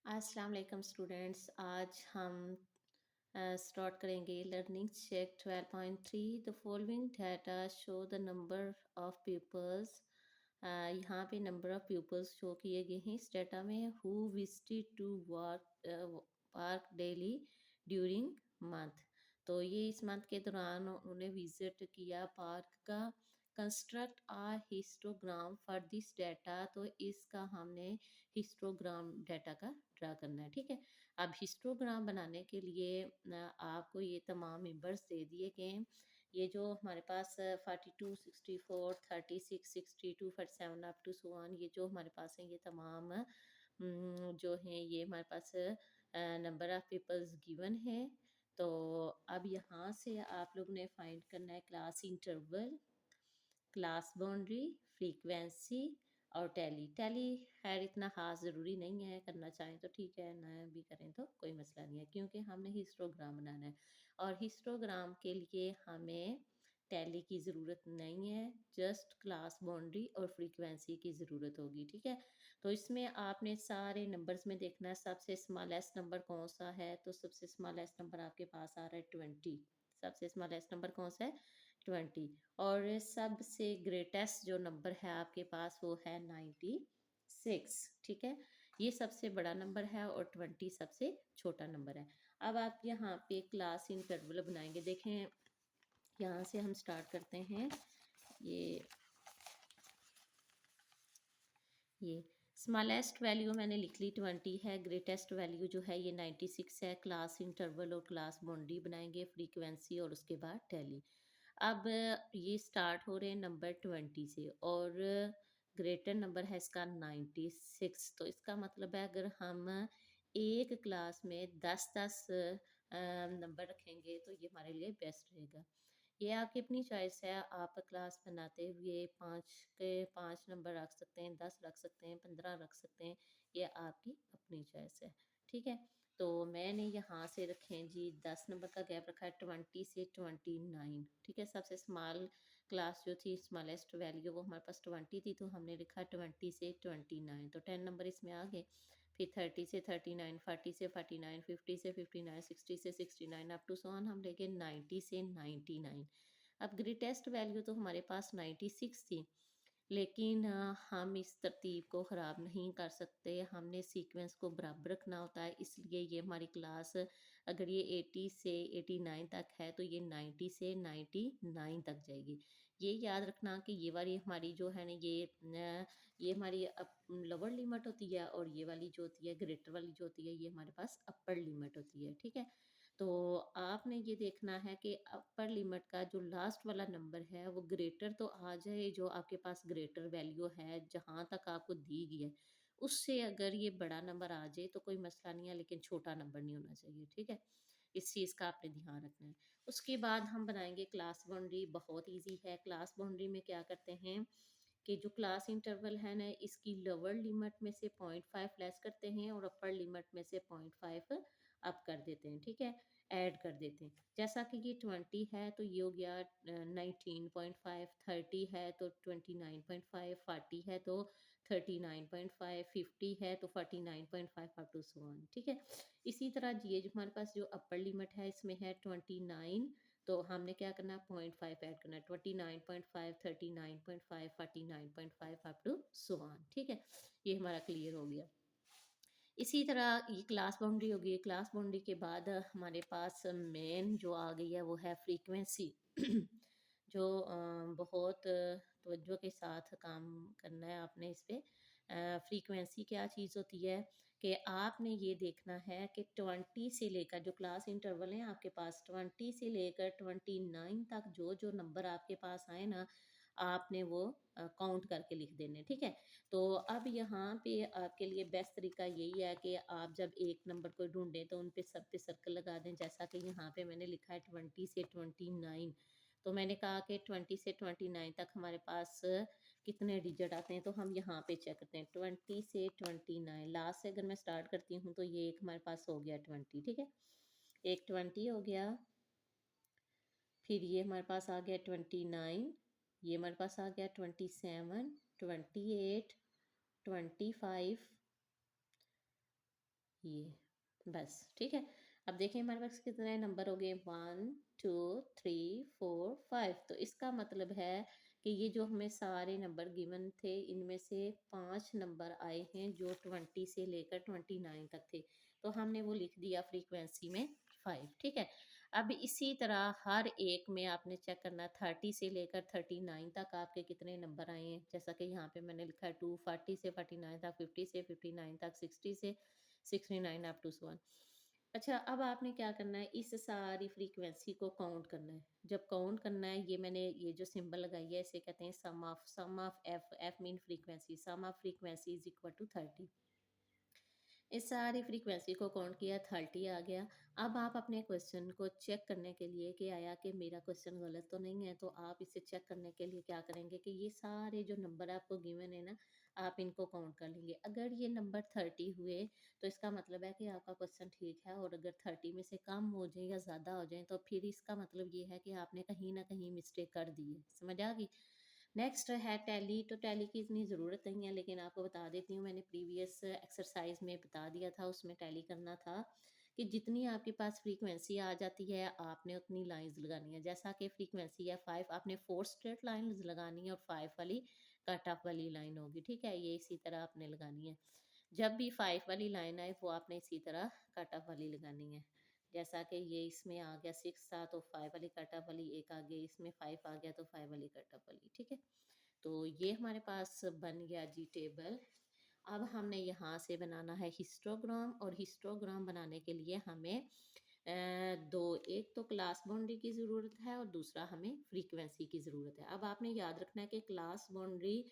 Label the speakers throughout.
Speaker 1: अस्सलाम वालेकुम स्टूडेंट्स। आज हम स्टार्ट करेंगे learning check 12.3। The following data show the number of peoples. यहाँ पे नंबर ऑफ पीपल्स शो किए गए हैं इस डाटा में। Who visited to work park daily during month. तो ये इस मंथ के दौरान उन्होंने विजिट किया पार्क का। Construct a histogram for this data. तो इसका हमने हिस्टोग्राम डाटा का ड्रा करना है। ठीक है, अब हिस्टोग्राम बनाने के लिए आपको ये तमाम मेंबर्स दे दिए गए हैं। ये जो हमारे पास 42, 64, 36, 62, 47 अप टू सो ऑन, ये जो हमारे पास हैं ये तमाम जो हैं ये हमारे पास नंबर ऑफ पीपल्स गिवन है। तो अब यहाँ से आप लोग ने फाइंड करना है class interval, class boundary, frequency और टैली। टैली खैर इतना ख़ास ज़रूरी नहीं है, करना चाहें तो ठीक है, ना भी करें तो कोई मसला नहीं है, क्योंकि हमने हिस्टोग्राम बनाना है और हिस्टोग्राम के लिए हमें टैली की ज़रूरत नहीं है, जस्ट क्लास बाउंड्री और फ्रीक्वेंसी की ज़रूरत होगी। ठीक है, तो इसमें आपने सारे नंबर्स में देखना है सबसे स्मॉलेस्ट नंबर कौन सा है। तो सबसे स्मॉलेस्ट नंबर आपके पास आ रहा है 20। सबसे स्मॉलेस्ट नंबर कौन सा है? 20। और सबसे ग्रेटेस्ट जो नंबर है आपके पास वो है 96। ठीक है, ये सबसे बड़ा नंबर है और 20 सबसे छोटा नंबर है। अब आप यहाँ पे क्लास इंटरवल बनाएंगे। देखें, यहाँ से हम स्टार्ट करते हैं। ये ये स्मॉलेस्ट वैल्यू मैंने लिख ली 20 है, ग्रेटेस्ट वैल्यू जो है ये 96 है। क्लास इंटरवल और क्लास बाउंड्री बनाएंगे, फ्रीक्वेंसी और उसके बाद टैली। अब ये स्टार्ट हो रहे हैं नंबर 20 से और ग्रेटर नंबर है इसका 96। तो इसका मतलब है अगर हम एक क्लास में 10-10 नंबर रखेंगे तो ये हमारे लिए बेस्ट रहेगा। ये आपकी अपनी चॉइस है, आप क्लास बनाते हुए 5 के 5 नंबर रख सकते हैं, 10 रख सकते हैं, 15 रख सकते हैं, ये आपकी अपनी चॉइस है। ठीक है, तो मैंने यहाँ से रखें जी 10 नंबर का गैप रखा है 20 से 29। ठीक है, सबसे स्मॉल क्लास जो थी, स्मॉलेस्ट वैल्यू वो हमारे पास 20 थी, तो हमने लिखा 20 से 29। तो 10 नंबर इसमें आ गए। फिर 30 से 39, 40 से 49, 50 से 59, 60 से 69 अप टू सो ऑन हम लेंगे 90 से 99। अब ग्रेटेस्ट वैल्यू तो हमारे पास 96 थी, लेकिन हम इस तरतीब को ख़राब नहीं कर सकते, हमने सीक्वेंस को बराबर रखना होता है। इसलिए ये हमारी क्लास अगर ये 80 से 89 तक है तो ये 90 से 99 तक जाएगी। ये याद रखना कि ये वाली हमारी जो है ना ये हमारी लोअर लिमिट होती है और ये वाली जो होती है ग्रेटर वाली जो होती है ये हमारे पास अपर लिमिट होती है। ठीक है, तो आपने ये देखना है कि अपर लिमिट का जो लास्ट वाला नंबर है वो ग्रेटर तो आ जाए, जो आपके पास ग्रेटर वैल्यू है जहाँ तक आपको दी गई है उससे अगर ये बड़ा नंबर आ जाए तो कोई मसला नहीं है, लेकिन छोटा नंबर नहीं होना चाहिए। ठीक है, इस चीज़ का आपने ध्यान रखना है। उसके बाद हम बनाएंगे क्लास बाउंड्री। बहुत ईजी है। क्लास बाउंड्री में क्या करते हैं कि जो क्लास इंटरवल है ना इसकी लोअर लिमिट में से 0.5 लेस करते हैं और अपर लिमिट में से 0.5 अप कर देते हैं। ठीक है, ऐड कर देते हैं। जैसा कि ये 20 है तो ये हो गया 19.5, 30 है तो 29.5, 40 है तो 39.5, 50 है तो 49.5 अप टू सो ऑन। ठीक है, इसी तरह ये जो हमारे पास जो अपर लिमिट है इसमें है 29, तो हमने क्या करना है 0.5 ऐड करना है 29.5, 39.5, 49.5 अप टू सो ऑन। ठीक है, ये हमारा क्लियर हो गया। इसी तरह ये क्लास बाउंड्री हो गई। क्लास बाउंड्री के बाद हमारे पास मेन जो आ गई है वो है फ्रीक्वेंसी। जो बहुत तवज्जो के साथ काम करना है आपने इस पे। फ्रीक्वेंसी क्या चीज़ होती है कि आपने ये देखना है कि 20 से लेकर जो क्लास इंटरवल है आपके पास 20 से लेकर 29 तक जो जो नंबर आपके पास आए ना आपने वो काउंट करके लिख देने। ठीक है, तो अब यहाँ पे आपके लिए बेस्ट तरीका यही है कि आप जब एक नंबर को ढूंढें तो उन पे सब पे सर्कल लगा दें। जैसा कि यहाँ पे मैंने लिखा है 20 से 29, तो मैंने कहा कि 20 से 29 तक हमारे पास कितने डिजिट आते हैं, तो हम यहाँ पे चेक करते हैं 20 से 29। लास्ट से अगर मैं स्टार्ट करती हूँ तो ये एक हमारे पास हो गया 20। ठीक है, एक 20 हो गया। फिर ये हमारे पास आ गया 29, ये हमारे पास आ गया 27, 28, 25, ये बस ठीक है। अब देखिए हमारे पास कितने नंबर हो गए, 1 2 3 4 5। तो इसका मतलब है कि ये जो हमें सारे नंबर गिवन थे इनमें से 5 नंबर आए हैं जो 20 से लेकर 29 तक थे। तो हमने वो लिख दिया फ्रीक्वेंसी में 5, ठीक है। अब इसी तरह हर एक में आपने चेक करना 30 से लेकर 39 तक आपके कितने नंबर आए हैं। जैसा कि यहाँ पे मैंने लिखा है 2 40 से 49 तक, 50 से 59 तक, 60 से 69 अप टू 1। अच्छा, अब आपने क्या करना है, इस सारी फ्रीक्वेंसी को काउंट करना है। जब काउंट करना है, ये मैंने ये जो सिंबल लगाई है इसे कहते हैं sum of f. F mean frequency, sum of frequency is equal to 30। इस सारी फ्रीक्वेंसी को काउंट किया, 30 आ गया। अब आप अपने क्वेश्चन को चेक करने के लिए कि आया कि मेरा क्वेश्चन गलत तो नहीं है, तो आप इसे चेक करने के लिए क्या करेंगे कि ये सारे जो नंबर आपको गिवन है ना, आप इनको काउंट कर लेंगे। अगर ये नंबर 30 हुए तो इसका मतलब है कि आपका क्वेश्चन ठीक है, और अगर 30 में से कम हो जाए या ज़्यादा हो जाए तो फिर इसका मतलब ये है कि आपने कहीं ना कहीं मिस्टेक कर दी है। समझ आ गई। नेक्स्ट है टैली। तो टैली की इतनी ज़रूरत नहीं है, लेकिन आपको बता देती हूँ, मैंने प्रीवियस एक्सरसाइज में बता दिया था, उसमें टैली करना था कि जितनी आपके पास फ्रीक्वेंसी आ जाती है आपने उतनी लाइंस लगानी है। जैसा कि फ्रीक्वेंसी है 5, आपने 4 स्ट्रेट लाइंस लगानी है और 5 वाली कट ऑफ वाली लाइन होगी, ठीक है। ये इसी तरह आपने लगानी है। जब भी 5 वाली लाइन आए वो आपने इसी तरह कट ऑफ वाली लगानी है। जैसा कि ये इसमें आ गया 6 था तो 5 वाली कट ऑफ वाली एक आ गई, इसमें 5 आ गया तो 5 वाली कट ऑफ वाली, ठीक है। तो ये हमारे पास बन गया जी टेबल। अब हमने यहाँ से बनाना है हिस्टोग्राम, और हिस्टोग्राम बनाने के लिए हमें दो, एक तो क्लास बाउंड्री की ज़रूरत है और दूसरा हमें फ्रीक्वेंसी की ज़रूरत है। अब आपने याद रखना है कि क्लास बाउंड्री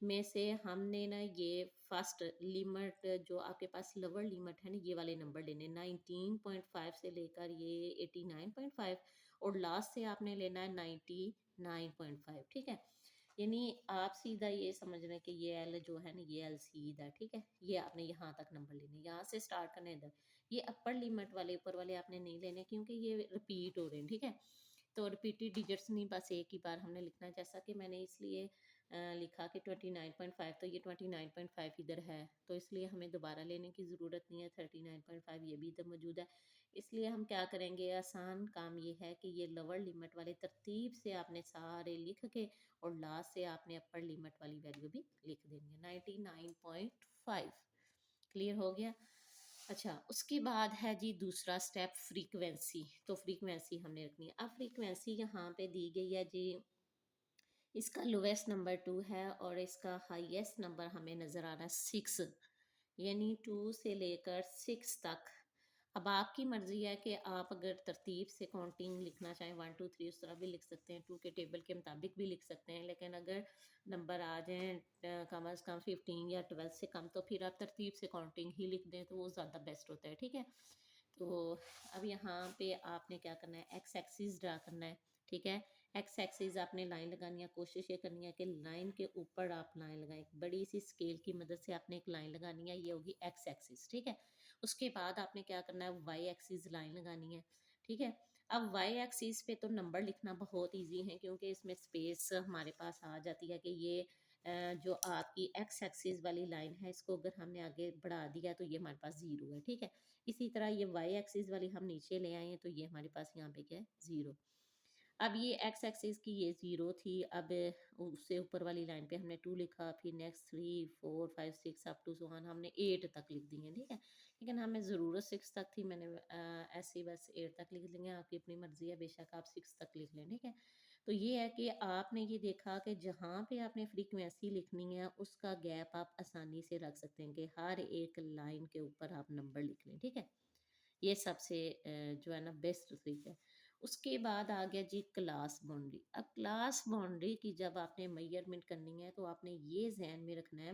Speaker 1: में से हमने ना ये फर्स्ट लिमिट जो आपके पास लोअर लिमिट है ना, ये वाले नंबर लेने 19.5 से लेकर ये 89.5, और लास्ट से आपने लेना है 99.5, ठीक है। यानी आप सीधा ये समझ रहे हैं कि ये एल जो है ना, ये एल सीधा, ठीक है। ये आपने यहाँ तक नंबर लेने, यहाँ से स्टार्ट करने इधर। ये अपर लिमिट वाले ऊपर वाले आपने नहीं लेने क्योंकि ये रिपीट हो रहे हैं, ठीक है। तो रिपीटेड डिजिट्स नहीं, बस एक ही बार हमने लिखना है। जैसा कि मैंने इसलिए लिखा कि 29.5, तो ये 29.5 इधर है, तो इसलिए हमें दोबारा लेने की ज़रूरत नहीं है। 39.5 ये भी इधर मौजूद है। इसलिए हम क्या करेंगे, आसान काम ये है कि ये लोअर लिमिट वाले तरतीब से आपने सारे लिख के और लास्ट से आपने अपर लिमिट वाली वैल्यू भी लिख देनी है, 99.5। क्लियर हो गया। अच्छा, उसके बाद है जी दूसरा स्टेप, फ्रीक्वेंसी। तो फ्रीक्वेंसी हमने रखनी है। अब फ्रीक्वेंसी यहाँ पे दी गई है जी, इसका लोवेस्ट नंबर 2 है और इसका हाईएस्ट नंबर हमें नज़र आ रहा है 6, यानी 2 से लेकर 6 तक। अब आपकी मर्ज़ी है कि आप अगर तरतीब से काउंटिंग लिखना चाहें 1 2 3 उस तरह भी लिख सकते हैं, 2 के टेबल के मुताबिक भी लिख सकते हैं, लेकिन अगर नंबर आ जाएँ कम अज़ कम 15 या 12 से कम, तो फिर आप तरतीब से काउंटिंग ही लिख दें तो वो ज़्यादा बेस्ट होता है, ठीक है। तो अब यहाँ पे आपने क्या करना है, एक्स एक्सिस ड्रा करना है, ठीक है। एक्स एक्सिस आपने लाइन लगानी है, कोशिश ये करनी है कि लाइन के ऊपर आप लाइन लगाएं। बड़ी सी स्केल की मदद से आपने एक लाइन लगानी है, ये होगी एक्स एक्सिस, ठीक है। उसके बाद आपने क्या करना है, वाई एक्सिस लाइन लगानी है, ठीक है। अब वाई एक्सिस पे तो नंबर लिखना बहुत इजी है क्योंकि इसमें स्पेस हमारे पास आ जाती है कि ये जो आपकी एक्स एक्सिस वाली लाइन है इसको अगर हमने आगे बढ़ा दिया तो ये हमारे पास ज़ीरो है, ठीक है। इसी तरह ये वाई एक्सिस वाली हम नीचे ले आए हैं तो ये हमारे पास यहाँ पे क्या है, ज़ीरो। अब ये एक्स एक्सिस की ये ज़ीरो थी, अब उससे ऊपर वाली लाइन पे हमने 2 लिखा, फिर नेक्स्ट 3 4 5 6 अप टू 1 हमने 8 तक लिख दिए, ठीक है। लेकिन हमें ज़रूरत 6 तक थी, मैंने ऐसे ही बस 8 तक लिख लेंगे, आपकी अपनी मर्ज़ी है, बेशक आप 6 तक लिख लें, ठीक है। तो ये है कि आपने ये देखा कि जहाँ पे आपने फ्रीक्वेंसी लिखनी है उसका गैप आप आसानी से रख सकते हैं कि हर एक लाइन के ऊपर आप नंबर लिख लें, ठीक है। ये सबसे जो है ना बेस्ट तरीका है। उसके बाद आ गया जी क्लास बाउंड्री। अब क्लास बाउंड्री की जब आपने मेजरमेंट करनी है तो आपने ये ध्यान में रखना है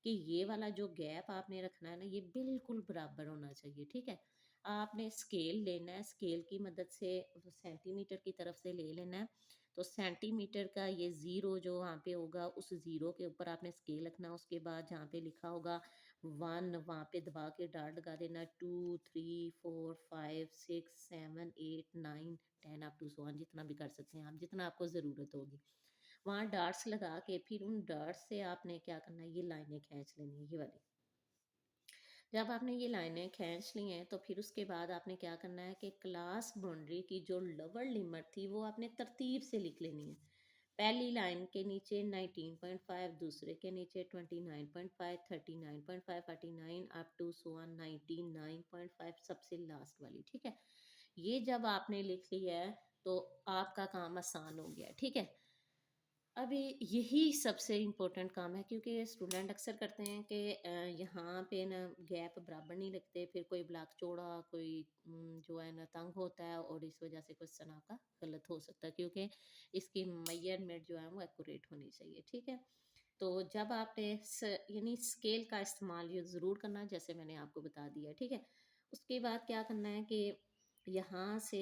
Speaker 1: कि ये वाला जो गैप आपने रखना है ना, ये बिल्कुल बराबर होना चाहिए, ठीक है। आपने स्केल लेना है, स्केल की मदद से सेंटीमीटर की तरफ से ले लेना है। तो सेंटीमीटर का ये ज़ीरो जो वहाँ पे होगा, उस ज़ीरो के ऊपर आपने स्केल रखना। उसके बाद जहाँ पे लिखा होगा 1, वहाँ पे दबा के डॉट लगा देना। 2 3 4 5 6 7 8 9 10 अप टू 1, जितना भी कर सकते हैं आप, जितना आपको ज़रूरत होगी। वहाँ डॉट्स लगा के फिर उन डॉट्स से आपने क्या करना है, ये लाइनें खींच लेनी है, ये वाली। जब आपने ये लाइनें खींच ली हैं तो फिर उसके बाद आपने क्या करना है कि क्लास बाउंड्री की जो लोअर लिमिट थी वो आपने तरतीब से लिख लेनी है। पहली लाइन के नीचे 19.5, दूसरे के नीचे 29.5, 39.5, 49 अप टू सो ऑन 99.5, सबसे लास्ट वाली, ठीक है। ये जब आपने लिख लिया है तो आपका काम आसान हो गया, ठीक है। अभी यही सबसे इम्पोर्टेंट काम है, क्योंकि स्टूडेंट अक्सर करते हैं कि यहाँ पे ना गैप बराबर नहीं लगते, फिर कोई ब्लॉक चौड़ा, कोई जो है ना तंग होता है, और इस वजह से क्वेश्चन आपका गलत हो सकता है, क्योंकि इसकी मेजरमेंट जो है वो एक्यूरेट होनी चाहिए, ठीक है। तो जब आपने यानी स्केल का इस्तेमाल ये ज़रूर करना, जैसे मैंने आपको बता दिया, ठीक है। उसके बाद क्या करना है कि यहाँ से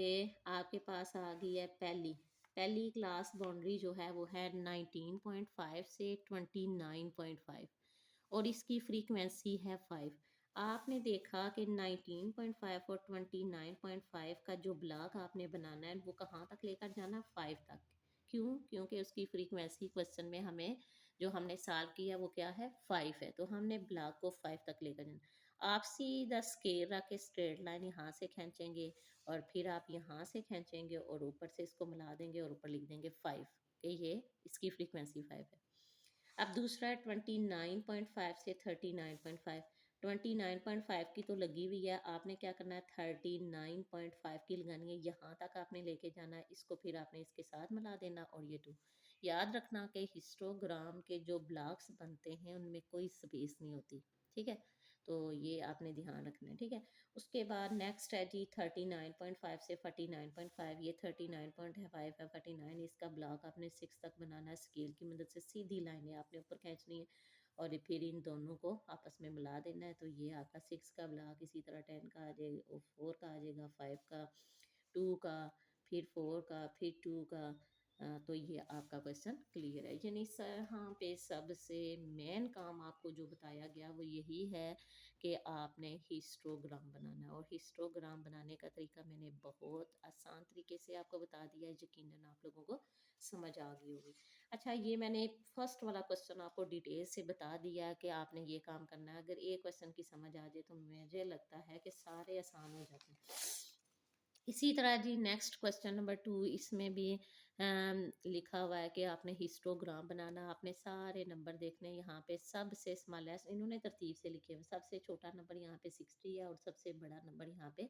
Speaker 1: आपके पास आ गई है पहली पहली क्लास बाउंड्री जो है वो है 19.5 से 29.5, और इसकी फ्रीक्वेंसी है 5। आपने देखा कि 19.5 और 29.5 का जो ब्लॉक आपने बनाना है वो कहाँ तक लेकर जाना, 5 तक। क्यों? क्योंकि उसकी फ्रीक्वेंसी क्वेश्चन में हमें जो हमने सॉल्व किया वो क्या है, 5 है, तो हमने ब्लॉक को 5 तक लेकर जाना। आप सीधा स्केल रख के स्ट्रेट लाइन यहाँ से खींचेंगे, और फिर आप यहाँ से खींचेंगे और ऊपर से इसको मिला देंगे और ऊपर लिख देंगे 5, कि ये इसकी फ्रीक्वेंसी 5 है। अब दूसरा है 29.5 से 39.5। 29.5 की तो लगी हुई है, आपने क्या करना है 39.5 की लगानी है, यहाँ तक आपने लेके जाना है, इसको फिर आपने इसके साथ मिला देना, और ये 2। याद रखना कि हिस्टोग्राम के जो ब्लॉक्स बनते हैं उनमें कोई स्पेस नहीं होती, ठीक है। तो ये आपने ध्यान रखना है, ठीक है। उसके बाद नेक्स्ट है जी 39.5 से 49.5। ये 39.5 है, 49, इसका ब्लॉक आपने 6 तक बनाना है, स्केल की मदद से सीधी लाइनें आपने ऊपर खींचनी है, और फिर इन दोनों को आपस में मिला देना है, तो ये आपका 6 का ब्लॉक, इसी तरह 10 का आ जाएगा, 4 का आ जाएगा, 5 का, 2 का, फिर 4 का, फिर 2 का। तो ये आपका क्वेश्चन क्लियर है, यानी सर यहाँ पे सबसे मेन काम आपको जो बताया गया वो यही है कि आपने हिस्टोग्राम बनाना है, और हिस्टोग्राम बनाने का तरीका मैंने बहुत आसान तरीके से आपको बता दिया है, यकीनन आप लोगों को समझ आ गई होगी। अच्छा, ये मैंने फर्स्ट वाला क्वेश्चन आपको डिटेल से बता दिया कि आपने ये काम करना है। अगर एक क्वेश्चन की समझ आ जाए तो मुझे लगता है कि सारे आसान हो जाते हैं। इसी तरह जी नेक्स्ट क्वेश्चन नंबर 2, इसमें भी लिखा हुआ है कि आपने हिस्टोग्राम बनाना, आपने सारे नंबर देखने, यहाँ पे सबसे स्मॉलेस्ट इन्होंने तरतीब से लिखे हुए, सबसे छोटा नंबर यहाँ पे 60 है, और सबसे बड़ा नंबर यहाँ पे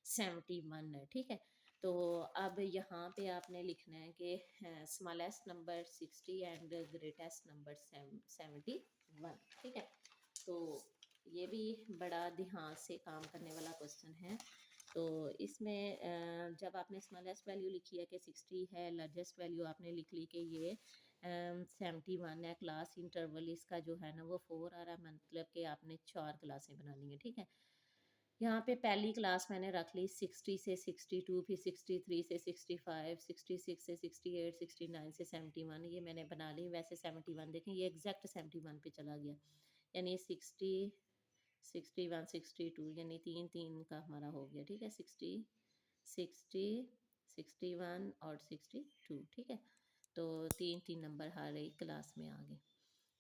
Speaker 1: 71 है, ठीक है। तो अब यहाँ पे आपने लिखना है कि smallest number 60 and greatest number 71, ठीक है। तो ये भी बड़ा ध्यान से काम करने वाला क्वेश्चन है। तो इसमें जब आपने स्मॉलेस्ट वैल्यू लिखी है कि 60 है, लार्जेस्ट वैल्यू आपने लिख ली कि ये 71 है, क्लास इंटरवल इसका जो है ना वो 4 आ रहा है, मतलब कि आपने 4 क्लासें बनानी है, ठीक है। यहाँ पे पहली क्लास मैंने रख ली 60 से 62, फिर 63 से 65, 66 से 68, 69 से 71, ये मैंने बना ली। वैसे 71 देखें, ये एग्जैक्ट 71 पे चला गया, यानी 60, 61, 62, यानी 3 3 का हमारा हो गया, ठीक है। 60, 60, 61 और 62, ठीक है। तो 3 3 नंबर हर एक क्लास में आ गए।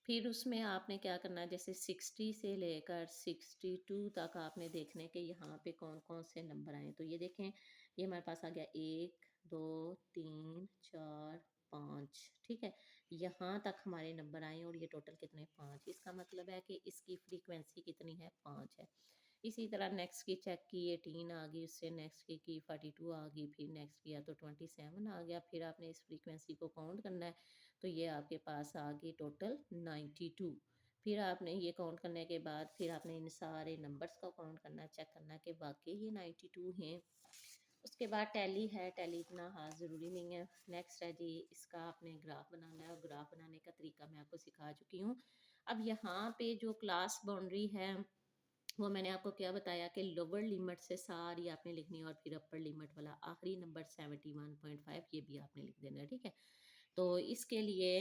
Speaker 1: फिर उसमें आपने क्या करना है, जैसे 60 से लेकर 62 तक आपने देखने के यहाँ पे कौन कौन से नंबर आए। तो ये देखें, ये हमारे पास आ गया 1 2 3 4 5, ठीक है। यहाँ तक हमारे नंबर आए, और ये टोटल कितने, 5। इसका मतलब है कि इसकी फ्रीक्वेंसी कितनी है, 5 है। इसी तरह नेक्स्ट की चेक की, 18 आ गई, उससे नेक्स्ट की 42 आ गई, फिर नेक्स्ट किया तो 27 आ गया। फिर आपने इस फ्रीक्वेंसी को काउंट करना है, तो ये आपके पास आ गई टोटल 92। फिर आपने ये काउंट करने के बाद फिर आपने इन सारे नंबर्स को काउंट करना है, चेक करना है कि वाकई ये 92 हैं। उसके बाद टैली है, टैली इतना ख़ास ज़रूरी नहीं है। नेक्स्ट है जी, इसका आपने ग्राफ बनाना है, और ग्राफ बनाने का तरीका मैं आपको सिखा चुकी हूँ। अब यहाँ पे जो क्लास बाउंड्री है वो मैंने आपको क्या बताया कि लोअर लिमिट से सारी आपने लिखनी है, और फिर अपर लिमिट वाला आखिरी नंबर 71.5 ये भी आपने लिख देना है, ठीक है। तो इसके लिए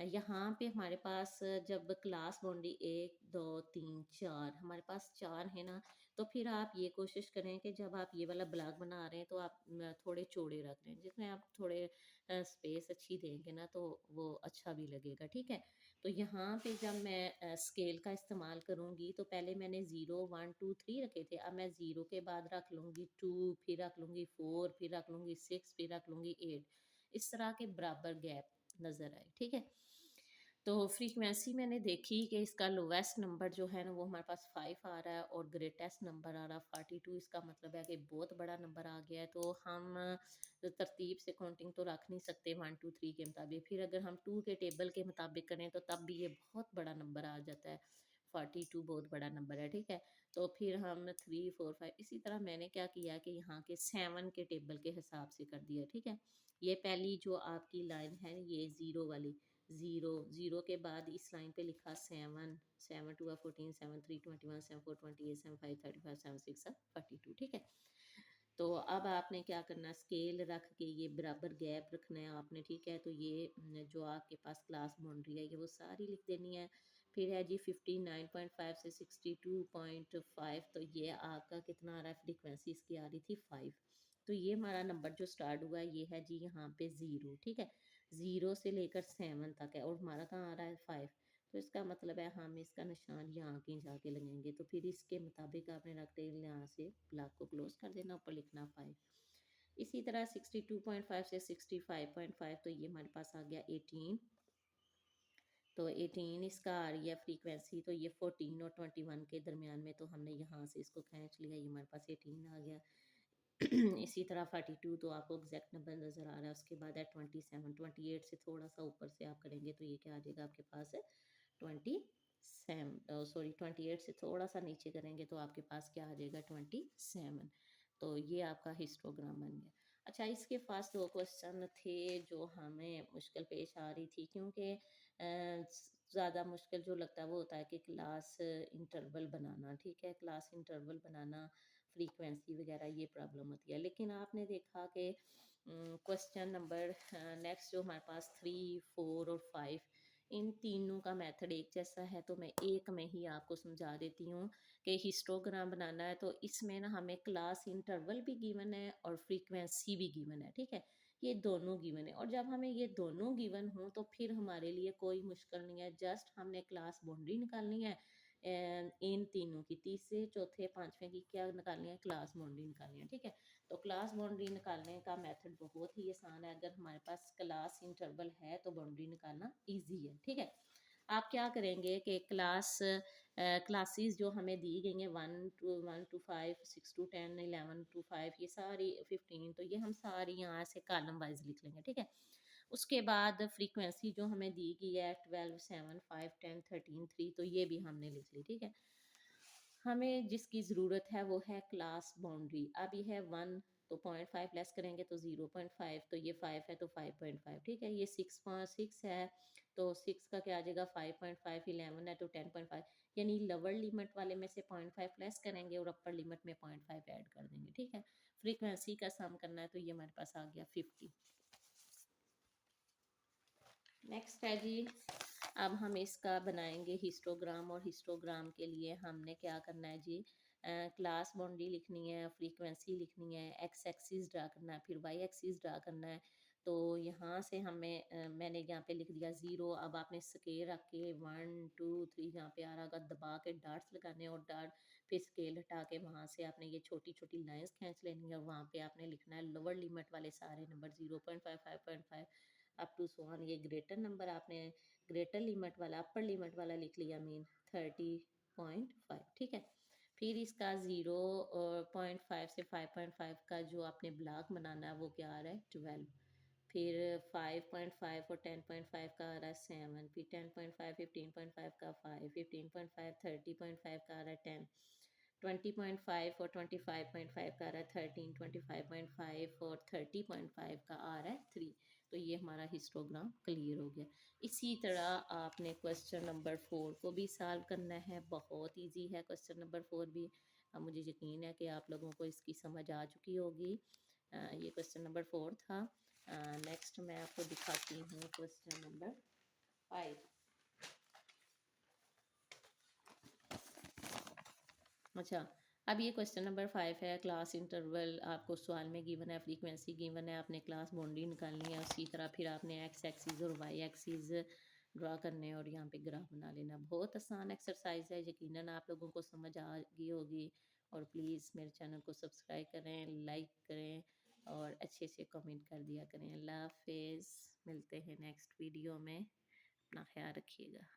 Speaker 1: यहाँ पे हमारे पास जब क्लास बाउंड्री 1 2 3 4 हमारे पास 4 है ना, तो फिर आप ये कोशिश करें कि जब आप ये वाला ब्लॉग बना रहे हैं तो आप थोड़े चौड़े रख रहे हैं, जिसमें आप थोड़े स्पेस अच्छी देंगे ना तो वो अच्छा भी लगेगा, ठीक है। तो यहाँ पे जब मैं स्केल का इस्तेमाल करूँगी तो पहले मैंने 0 1 2 3 रखे थे, अब मैं 0 के बाद रख लूँगी 2, फिर रख लूँगी 4, फिर रख लूँगी 6, फिर रख लूँगी 8, इस तरह के बराबर गैप नज़र आए, ठीक है। तो फ्रीक्वेंसी मैंने देखी कि इसका लोवेस्ट नंबर जो है ना वो हमारे पास 5 आ रहा है और ग्रेटेस्ट नंबर आ रहा है 42। इसका मतलब है कि बहुत बड़ा नंबर आ गया है। तो हम तरतीब से काउंटिंग तो रख नहीं सकते 1 2 3 के मुताबिक, फिर अगर हम 2 के टेबल के मुताबिक करें तो तब भी ये बहुत बड़ा नंबर आ जाता है। 42 बहुत बड़ा नंबर है, ठीक है। तो फिर हम 3 4 5 इसी तरह मैंने क्या किया कि यहाँ के 7 के टेबल के हिसाब से कर दिया, ठीक है। ये पहली जो आपकी लाइन है ये ज़ीरो वाली, ज़ीरो ज़ीरो के बाद इस लाइन पे लिखा 7, 7 2 14, 7 3 21, 7 4 28, 7 5 35, 7 6 42, ठीक है। तो अब आपने क्या करना है, स्केल रख के ये बराबर गैप रखना है आपने, ठीक है। तो ये जो आपके पास क्लास बाउंड्री है ये वो सारी लिख देनी है। फिर है जी 59.5 से 62.5, तो ये आपका कितना आ रहा है, फ्रीक्वेंसी इसकी आ रही थी 5। तो ये हमारा नंबर जो स्टार्ट हुआ है ये है जी यहाँ पे 0, ठीक है। 0 से लेकर 7 तक है और हमारा कहाँ आ रहा है 5। तो इसका मतलब है हम इसका निशान यहाँ कहीं जाके लगेंगे। तो फिर इसके मुताबिक आपने रख दे यहाँ से ब्लॉक को क्लोज कर देना, ऊपर लिखना 5। इसी तरह 62.5 से 65.5, तो ये हमारे पास आ गया 18। तो 18 इसका आ रही है फ्रीक्वेंसी, तो ये 14 और 21 के दरमियान में, तो हमने यहाँ से इसको खींच लिया, ये हमारे पास 18 आ गया। इसी तरह 42 तो आपको एग्जैक्ट नंबर नज़र आ रहा है। उसके बाद है 27, 28 से थोड़ा सा ऊपर से आप करेंगे तो ये क्या आ जाएगा आपके पास है 27, सॉरी 28 से थोड़ा सा नीचे करेंगे तो आपके पास क्या आ जाएगा 27। तो ये आपका हिस्टोग्राम बन गया। अच्छा, इसके पास दो क्वेश्चन थे जो हमें मुश्किल पेश आ रही थी, क्योंकि ज़्यादा मुश्किल जो लगता है वो होता है कि क्लास इंटरवल बनाना, ठीक है। क्लास इंटरवल बनाना, फ्रीक्वेंसी वगैरह ये प्रॉब्लम होती है। लेकिन आपने देखा कि क्वेश्चन नंबर नेक्स्ट जो हमारे पास 3 4 और 5, इन तीनों का मेथड एक जैसा है। तो मैं एक में ही आपको समझा देती हूँ कि हिस्टोग्राम बनाना है तो इसमें ना हमें क्लास इंटरवल भी गिवन है और फ्रीक्वेंसी भी गिवन है, ठीक है। ये दोनों गिवन है और जब हमें ये दोनों गिवन हो तो फिर हमारे लिए कोई मुश्किल नहीं है। जस्ट हमने क्लास बाउंड्री निकालनी है इन तीनों की, तीसरे चौथे पांचवें की क्या निकालनी है, क्लास बाउंड्री निकालनी है, ठीक है। तो क्लास बाउंड्री निकालने का मेथड बहुत ही आसान है। अगर हमारे पास क्लास इंटरवल है तो बाउंड्री निकालना इजी है, ठीक है। आप क्या करेंगे कि क्लासेस जो हमें दी गई हैं 1 to 5, 6 to 10, 11 to 5, ये सारी 15, तो ये हम सारी यहाँ से कॉलम वाइज लिख लेंगे, ठीक है। उसके बाद फ्रीक्वेंसी जो हमें दी गई है 12, 7, 5, 10, 13, 3, तो ये भी हमने लिख ली, ठीक है। हमें जिसकी ज़रूरत है वो है क्लास बाउंड्री। अब ये है 1, तो 0.5 लेस करेंगे तो 0.5, तो ये 5 है तो 5.5, ठीक है। ये 6.6 है तो 6 का क्या आ जाएगा 5.5, 11 है तो 10.5, यानी लोअर लिमिट वाले में से 0.5 लेस करेंगे और अपर लिमिट में 0.5 ऐड कर देंगे, ठीक है। फ्रीक्वेंसी का सम करना है तो ये हमारे पास आ गया 50। नेक्स्ट है जी, अब हम इसका बनाएंगे हिस्टोग्राम, और हिस्टोग्राम के लिए हमने क्या करना है जी, क्लास बाउंड्री लिखनी है, फ्रीक्वेंसी लिखनी है, एक्स एक्सिस ड्रा करना है, फिर वाई एक्सिस ड्रा करना है। तो यहाँ से हमें मैंने यहाँ पे लिख दिया 0। अब आपने स्केल रख के 1 2 3 जहाँ पे आ रहा होगा दबा के डार्ट्स लगाने और डार्ट, फिर स्केल हटा के वहाँ से आपने ये छोटी छोटी लाइंस खींच लेनी है और वहाँ पे आपने लिखना है लोअर लिमिट वाले सारे number 0.5, 5.5 up to so on. ये ग्रेटर नंबर आपने ग्रेटर लिमिट वाला अपर लिमिट वाला लिख लिया, मीन 30.5, ठीक है। फिर इसका 0.5 से 5.5 का जो आपने ब्लॉक बनाना है वो क्या आ रहा है 12। फिर 5.5 और 10.5 का आ रहा है 7, फिर 10.5 15.5 का 5, 15.5 30.5 का आ रहा है 10, 20.5 और 25.5 का आ रहा है 13, 25.5 और 30.5 का आ रहा है 3। तो ये हमारा हिस्टोग्राम क्लियर हो गया। इसी तरह आपने क्वेश्चन नंबर 4 को भी सॉल्व करना है, बहुत इजी है क्वेश्चन नंबर 4 भी। अब मुझे यकीन है कि आप लोगों को इसकी समझ आ चुकी होगी। ये क्वेश्चन नंबर 4 था। नेक्स्ट मैं आपको दिखाती हूँ क्वेश्चन नंबर 5। अच्छा, अब ये क्वेश्चन नंबर 5 है, क्लास इंटरवल आपको सवाल में गिवन है, फ्रीक्वेंसी गिवन है, आपने क्लास बाउंड्री निकालनी है, उसी तरह फिर आपने एक्स एक्सिस और वाई एक्सिस ड्रा करने हैं और यहाँ पे ग्राफ बना लेना। बहुत आसान एक्सरसाइज है, यकीनन आप लोगों को समझ आ गई होगी। और प्लीज़ मेरे चैनल को सब्सक्राइब करें, लाइक करें और अच्छे से कमेंट कर दिया करें। अल्लाह हाफिज़, मिलते हैं नेक्स्ट वीडियो में, अपना ख्याल रखिएगा।